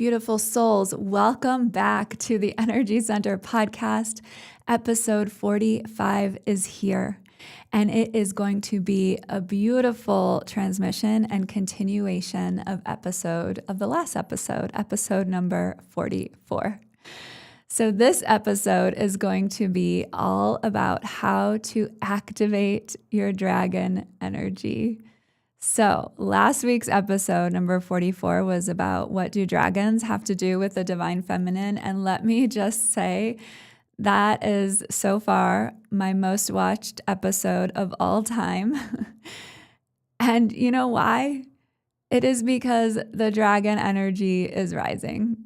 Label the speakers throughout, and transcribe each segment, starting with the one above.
Speaker 1: beautiful souls. Welcome back to the Energy Center podcast. Episode 45 is here, and it is going to be a beautiful transmission and continuation of the last episode number 44. So this episode is going to be all about how to activate your dragon energy. So last week's episode, number 44, was about what do dragons have to do with the divine feminine? And let me just say that is so far my most watched episode of all time. And you know why? It is because the dragon energy is rising.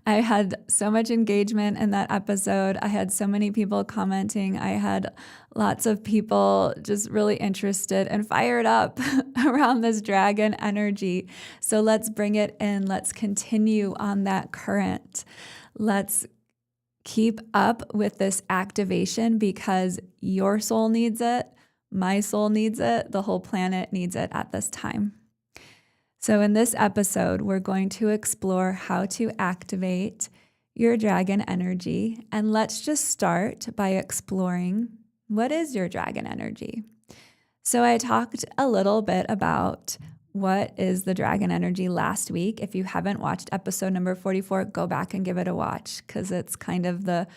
Speaker 1: I had so much engagement in that episode. I had so many people commenting. I had lots of people just really interested and fired up around this dragon energy. So let's bring it in. Let's continue on that current. Let's keep up with this activation because your soul needs it. My soul needs it. The whole planet needs it at this time. So in this episode, we're going to explore how to activate your dragon energy. And let's just start by exploring what is your dragon energy. So I talked a little bit about what is the dragon energy last week. If you haven't watched episode number 44, go back and give it a watch because it's kind of the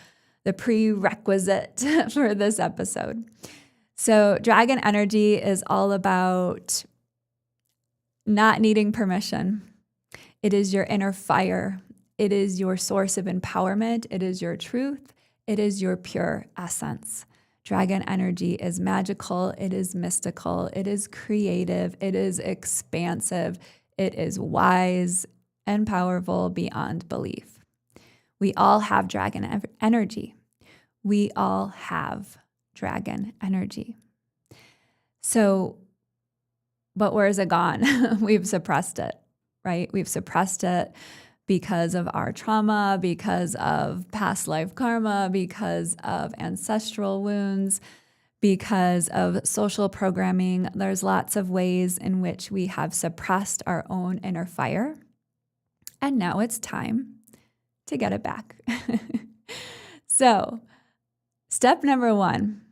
Speaker 1: prerequisite for this episode. So dragon energy is all about not needing permission. It is your inner fire. It is your source of empowerment. It is your truth. It is your pure essence. Dragon energy is magical. It is mystical. It is creative. It is expansive. It is wise and powerful beyond belief. We all have dragon energy. We all have dragon energy. But where is it gone? We've suppressed it, right? We've suppressed it because of our trauma, because of past life karma, because of ancestral wounds, because of social programming. There's lots of ways in which we have suppressed our own inner fire. And now it's time to get it back. So, step number 1.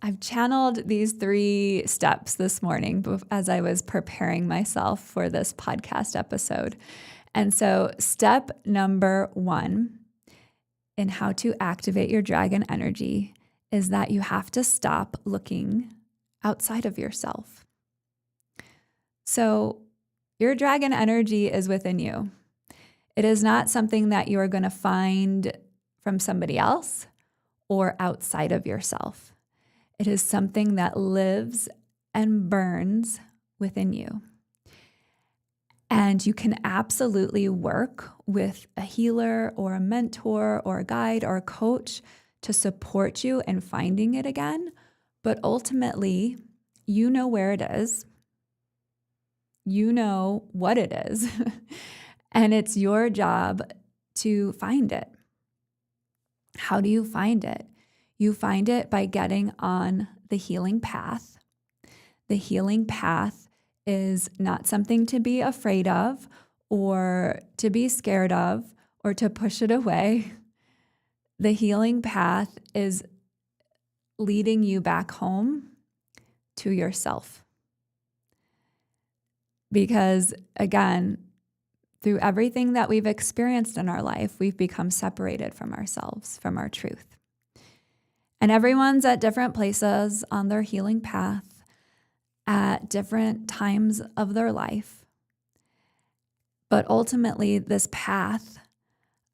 Speaker 1: I've channeled these 3 steps this morning as I was preparing myself for this podcast episode. And so step number 1 in how to activate your dragon energy is that you have to stop looking outside of yourself. So your dragon energy is within you. It is not something that you are going to find from somebody else or outside of yourself. It is something that lives and burns within you. And you can absolutely work with a healer or a mentor or a guide or a coach to support you in finding it again. But ultimately, you know where it is. You know what it is. And it's your job to find it. How do you find it? You find it by getting on the healing path. The healing path is not something to be afraid of or to be scared of or to push it away. The healing path is leading you back home to yourself. Because again, through everything that we've experienced in our life, we've become separated from ourselves, from our truth. And everyone's at different places on their healing path at different times of their life. But ultimately, this path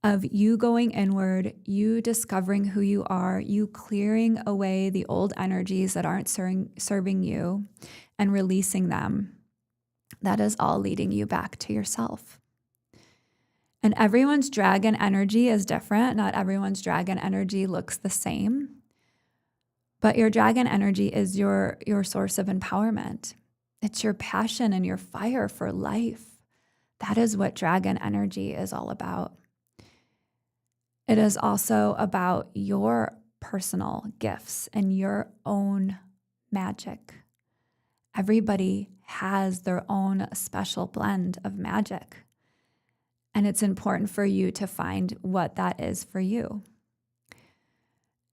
Speaker 1: of you going inward, you discovering who you are, you clearing away the old energies that aren't serving you and releasing them, that is all leading you back to yourself. And everyone's dragon energy is different. Not everyone's dragon energy looks the same. But your dragon energy is your source of empowerment. It's your passion and your fire for life. That is what dragon energy is all about. It is also about your personal gifts and your own magic. Everybody has their own special blend of magic. And it's important for you to find what that is for you.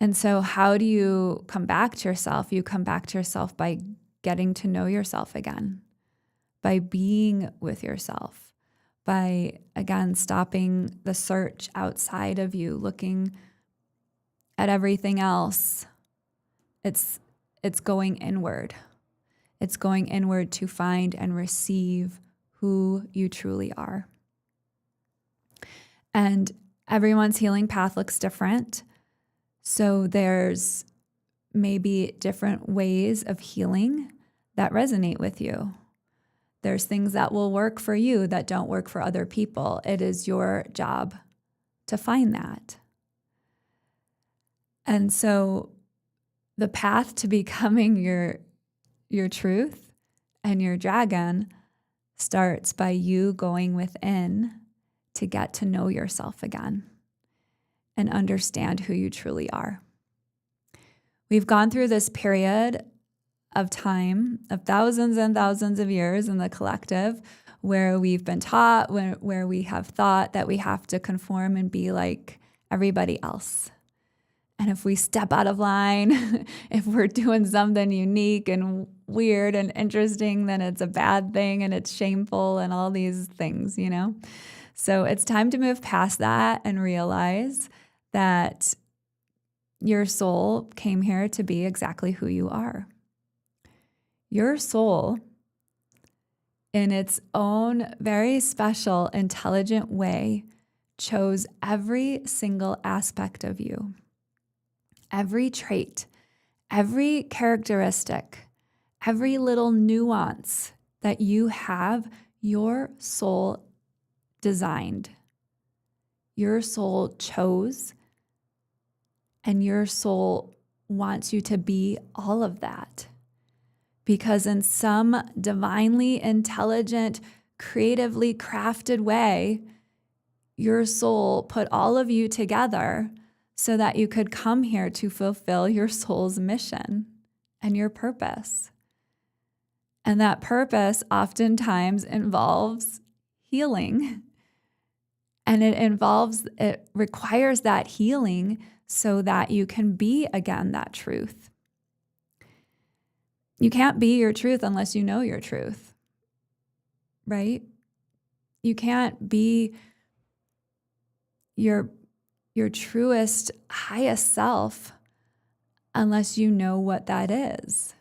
Speaker 1: And so how do you come back to yourself? You come back to yourself by getting to know yourself again, by being with yourself, by, again, stopping the search outside of you, looking at everything else. It's going inward. It's going inward to find and receive who you truly are. And everyone's healing path looks different. So there's maybe different ways of healing that resonate with you. There's things that will work for you that don't work for other people. It is your job to find that. And so the path to becoming your truth and your dragon starts by you going within to get to know yourself again and understand who you truly are. We've gone through this period of time, of thousands and thousands of years in the collective, where we've been taught, where we have thought that we have to conform and be like everybody else. And if we step out of line, if we're doing something unique and weird and interesting, then it's a bad thing and it's shameful and all these things, you know? So it's time to move past that and realize that your soul came here to be exactly who you are. Your soul, in its own very special, intelligent way, chose every single aspect of you. Every trait, every characteristic, every little nuance that you have, your soul designed. Your soul chose, and your soul wants you to be all of that. Because in some divinely intelligent, creatively crafted way, your soul put all of you together so that you could come here to fulfill your soul's mission and your purpose. And that purpose oftentimes involves healing. And it requires that healing so that you can be, again, that truth. You can't be your truth unless you know your truth, right? You can't be your truest, highest self unless you know what that is.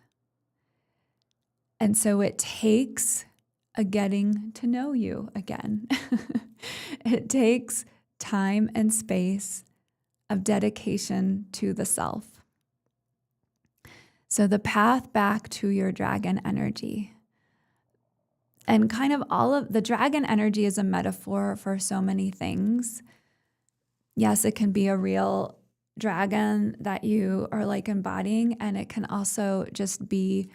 Speaker 1: And so it takes a getting to know you again. It takes time and space of dedication to the self. So the path back to your dragon energy. And kind of all of the dragon energy is a metaphor for so many things. Yes, it can be a real dragon that you are like embodying, and it can also just be,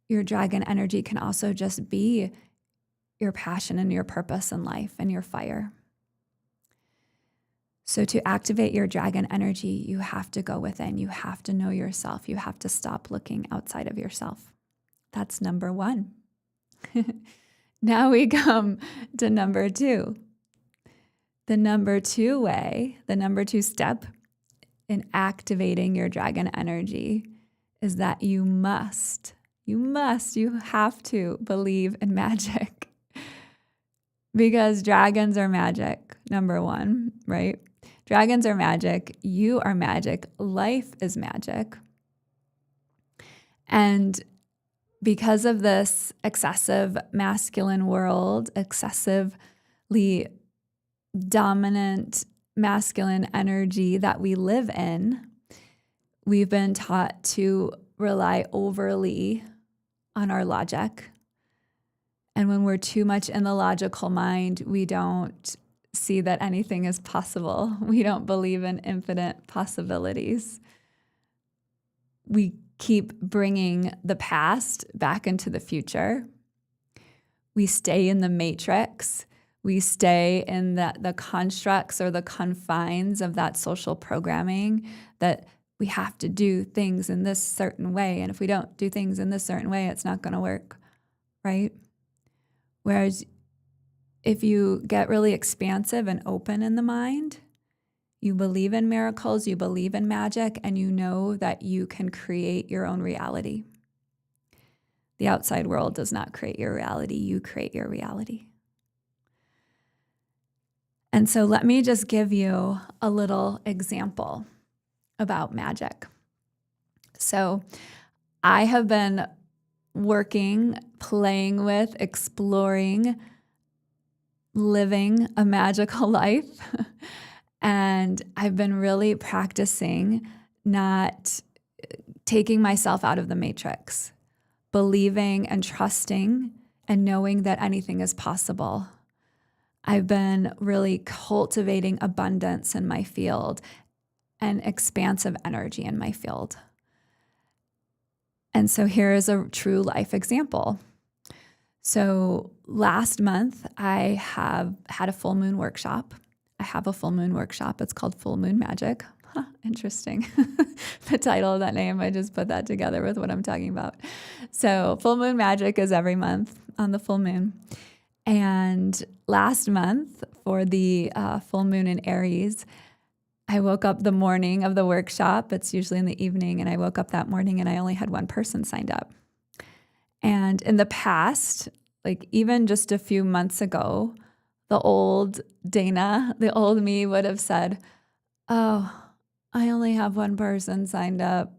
Speaker 1: your dragon energy can also just be your passion and your purpose in life and your fire. So to activate your dragon energy, you have to go within. You have to know yourself. You have to stop looking outside of yourself. That's number one. Now we come to number two. The number two step in activating your dragon energy is that you have to believe in magic. Because dragons are magic, number one, right? Dragons are magic. You are magic. Life is magic. And because of this excessive masculine world, excessively dominant masculine energy that we live in, we've been taught to rely overly on our logic. And when we're too much in the logical mind, we don't see that anything is possible. We don't believe in infinite possibilities. We keep bringing the past back into the future. We stay in the matrix. We stay in the constructs or the confines of that social programming that we have to do things in this certain way. And if we don't do things in this certain way, it's not going to work, right? Whereas If you get really expansive and open in the mind, you believe in miracles, you believe in magic, and you know that you can create your own reality. The outside world does not create your reality. You create your reality. And so let me just give you a little example about magic. So I have been working, playing with, exploring, living a magical life. And I've been really practicing not taking myself out of the matrix, believing and trusting and knowing that anything is possible. I've been really cultivating abundance in my field and expansive energy in my field. And so here is a true life example. So last month, I have had a full moon workshop. I have a full moon workshop. It's called Full Moon Magic. Huh, interesting. The title of that name, I just put that together with what I'm talking about. So Full Moon Magic is every month on the full moon. And last month for the full moon in Aries, I woke up the morning of the workshop. It's usually in the evening. And I woke up that morning and I only had one person signed up. And in the past, like even just a few months ago, the old Dana, the old me would have said, oh, I only have one person signed up.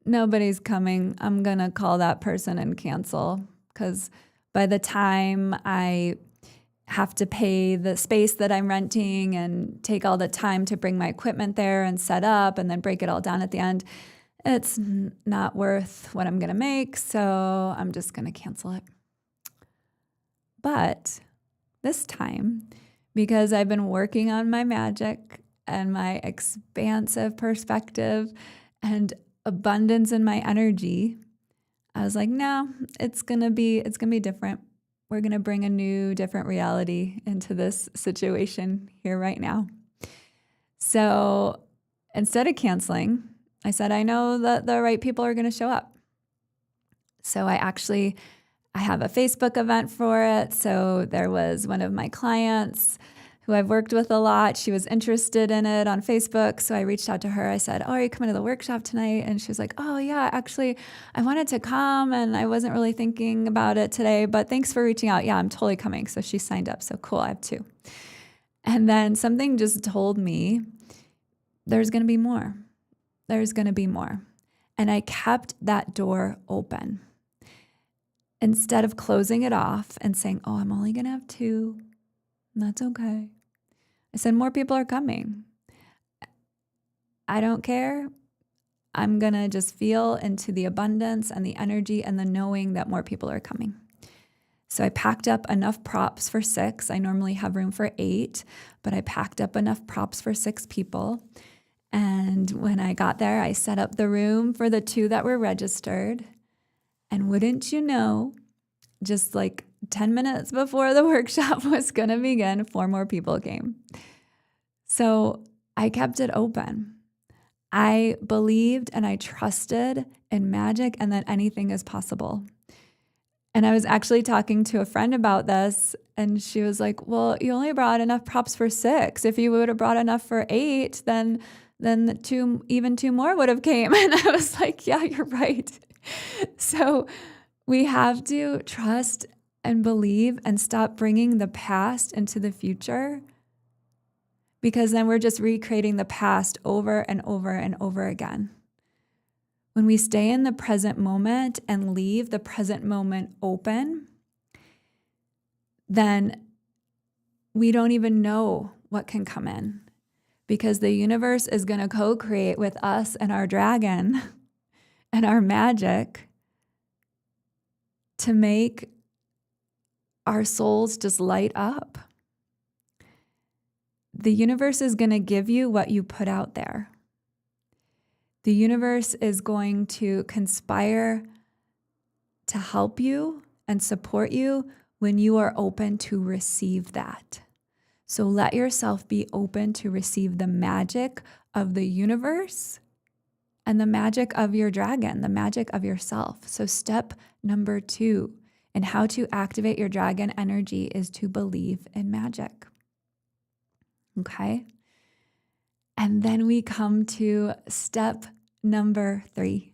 Speaker 1: Nobody's coming. I'm going to call that person and cancel, because by the time I have to pay the space that I'm renting and take all the time to bring my equipment there and set up and then break it all down at the end, it's not worth what I'm going to make. So I'm just going to cancel it. But this time, because I've been working on my magic and my expansive perspective and abundance in my energy, I was like, no, it's gonna be different. We're gonna bring a new, different reality into this situation here right now. So instead of canceling, I said, I know that the right people are gonna show up. So I have a Facebook event for it. So there was one of my clients who I've worked with a lot. She was interested in it on Facebook. So I reached out to her. I said, oh, are you coming to the workshop tonight? And she was like, oh yeah, actually I wanted to come and I wasn't really thinking about it today, but thanks for reaching out. Yeah, I'm totally coming. So she signed up. So cool, I have two. And then something just told me there's going to be more. There's going to be more. And I kept that door open. Instead of closing it off and saying, oh, I'm only going to have two, and that's okay. I said, more people are coming. I don't care. I'm going to just feel into the abundance and the energy and the knowing that more people are coming. So I packed up enough props for 6. I normally have room for 8, but I packed up enough props for 6 people. And when I got there, I set up the room for the 2 that were registered. And wouldn't you know, just like 10 minutes before the workshop was going to begin, 4 more people came. So I kept it open. I believed and I trusted in magic and that anything is possible. And I was actually talking to a friend about this, and she was like, well, you only brought enough props for 6. If you would have brought enough for 8, then even 2 more would have came. And I was like, yeah, you're right. So we have to trust and believe and stop bringing the past into the future, because then we're just recreating the past over and over and over again. When we stay in the present moment and leave the present moment open, then we don't even know what can come in, because the universe is going to co-create with us and our dragon and our magic to make our souls just light up. The universe is going to give you what you put out there. The universe is going to conspire to help you and support you when you are open to receive that. So let yourself be open to receive the magic of the universe and the magic of your dragon, the magic of yourself. So step number 2 And how to activate your dragon energy is to believe in magic. Okay? And then we come to step number 3.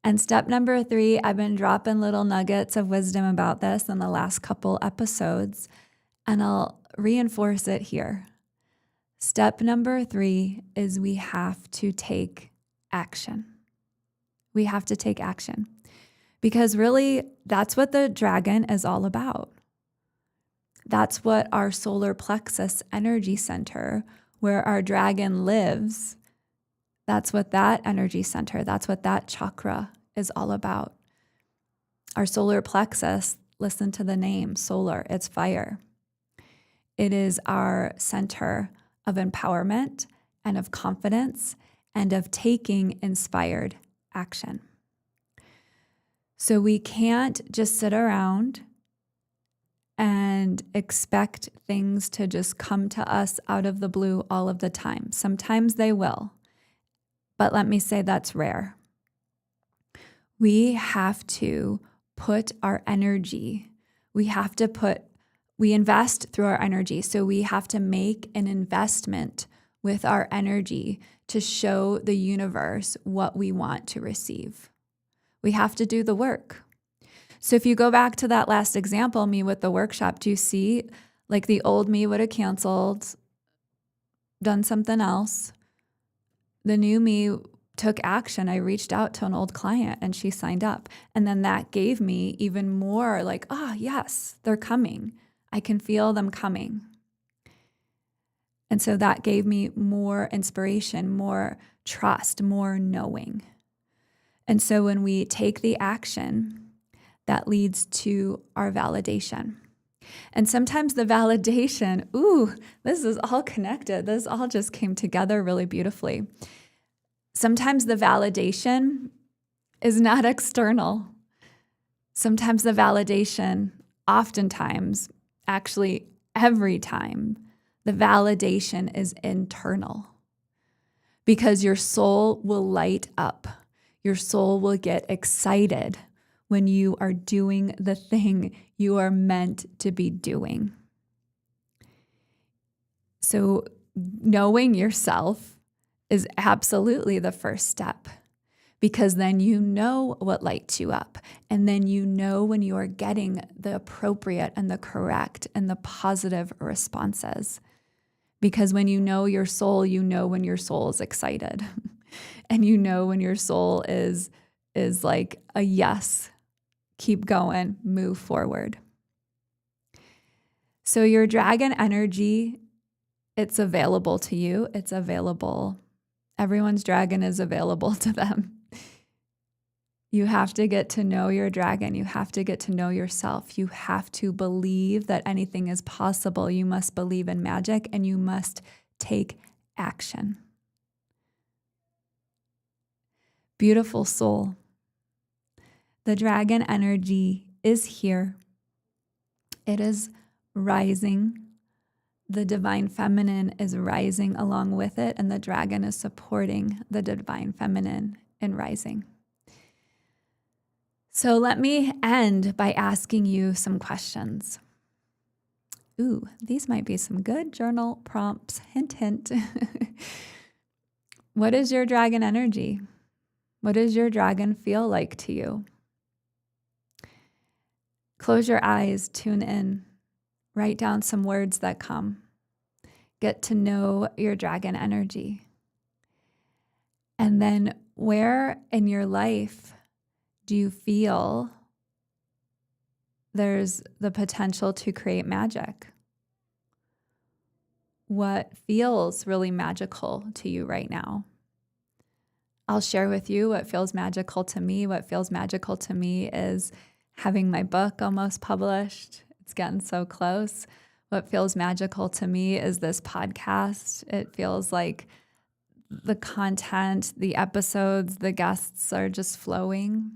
Speaker 1: And step number 3, I've been dropping little nuggets of wisdom about this in the last couple episodes, and I'll reinforce it here. Step number 3 is we have to take action. We have to take action. Because really, that's what the dragon is all about. That's what our solar plexus energy center, where our dragon lives, that's what that energy center, that's what that chakra is all about. Our solar plexus, listen to the name, solar, it's fire. It is our center of empowerment and of confidence and of taking inspired action. So we can't just sit around and expect things to just come to us out of the blue all of the time. Sometimes they will, but let me say that's rare. We have to put our energy, we invest through our energy. So we have to make an investment with our energy to show the universe what we want to receive. We have to do the work. So if you go back to that last example, me with the workshop, do you see like the old me would have canceled, done something else? The new me took action. I reached out to an old client and she signed up. And then that gave me even more like, yes, they're coming. I can feel them coming. And so that gave me more inspiration, more trust, more knowing. And so when we take the action, that leads to our validation. And sometimes the validation, this is all connected. This all just came together really beautifully. Sometimes the validation is not external. Sometimes the validation, oftentimes, actually every time, the validation is internal. Because your soul will light up. Your soul will get excited when you are doing the thing you are meant to be doing. So knowing yourself is absolutely the first step, because then you know what lights you up. And then you know when you are getting the appropriate and the correct and the positive responses. Because when you know your soul, you know when your soul is excited. And you know when your soul is like a yes, keep going, move forward. So your dragon energy, it's available to you. It's available. Everyone's dragon is available to them. You have to get to know your dragon. You have to get to know yourself. You have to believe that anything is possible. You must believe in magic and you must take action. Beautiful soul. The dragon energy is here. It is rising. The divine feminine is rising along with it, and the dragon is supporting the divine feminine in rising. So let me end by asking you some questions. These might be some good journal prompts. Hint, hint. What is your dragon energy? What does your dragon feel like to you? Close your eyes, tune in, write down some words that come. Get to know your dragon energy. And then where in your life do you feel there's the potential to create magic? What feels really magical to you right now? I'll share with you what feels magical to me. What feels magical to me is having my book almost published. It's getting so close. What feels magical to me is this podcast. It feels like the content, the episodes, the guests are just flowing.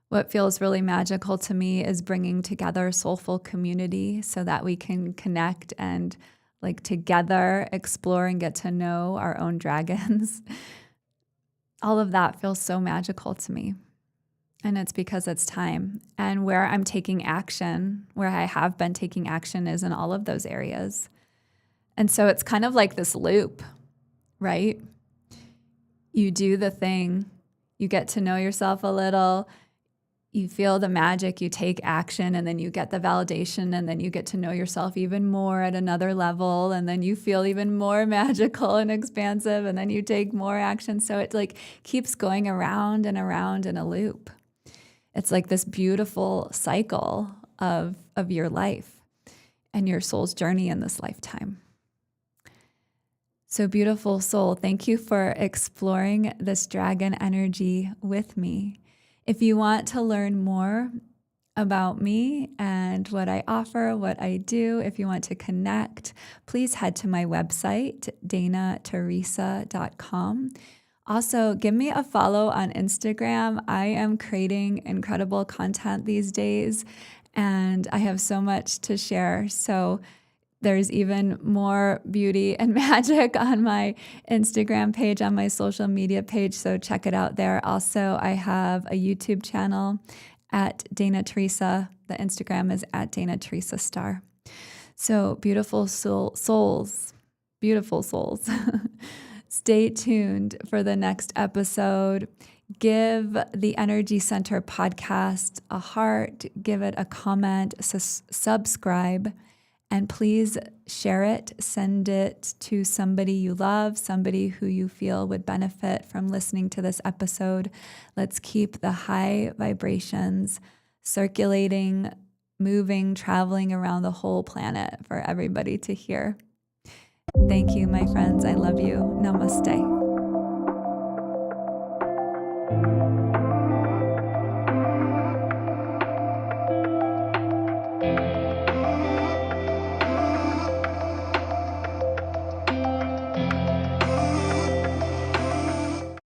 Speaker 1: What feels really magical to me is bringing together a soulful community so that we can connect and like together explore and get to know our own dragons. All of that feels so magical to me. And it's because it's time. And where I'm taking action, where I have been taking action, is in all of those areas. And so it's kind of like this loop, right? You do the thing, you get to know yourself a little, you feel the magic, you take action, and then you get the validation, and then you get to know yourself even more at another level, and then you feel even more magical and expansive, and then you take more action. So it like keeps going around and around in a loop. It's like this beautiful cycle of your life and your soul's journey in this lifetime. So beautiful soul, thank you for exploring this dragon energy with me. If you want to learn more about me and what I offer, what I do, if you want to connect, please head to my website, danateresa.com. Also, give me a follow on Instagram. I am creating incredible content these days, and I have so much to share. So there's even more beauty and magic on my Instagram page, on my social media page. So check it out there. Also, I have a YouTube channel at Dana Teresa. The Instagram is at Dana Teresa Star. So beautiful souls, beautiful souls. Stay tuned for the next episode. Give the Energy Center podcast a heart, give it a comment, subscribe, and please share it. Send it to somebody you love, somebody who you feel would benefit from listening to this episode. Let's keep the high vibrations circulating, moving, traveling around the whole planet for everybody to hear. Thank you, my friends. I love you. Namaste.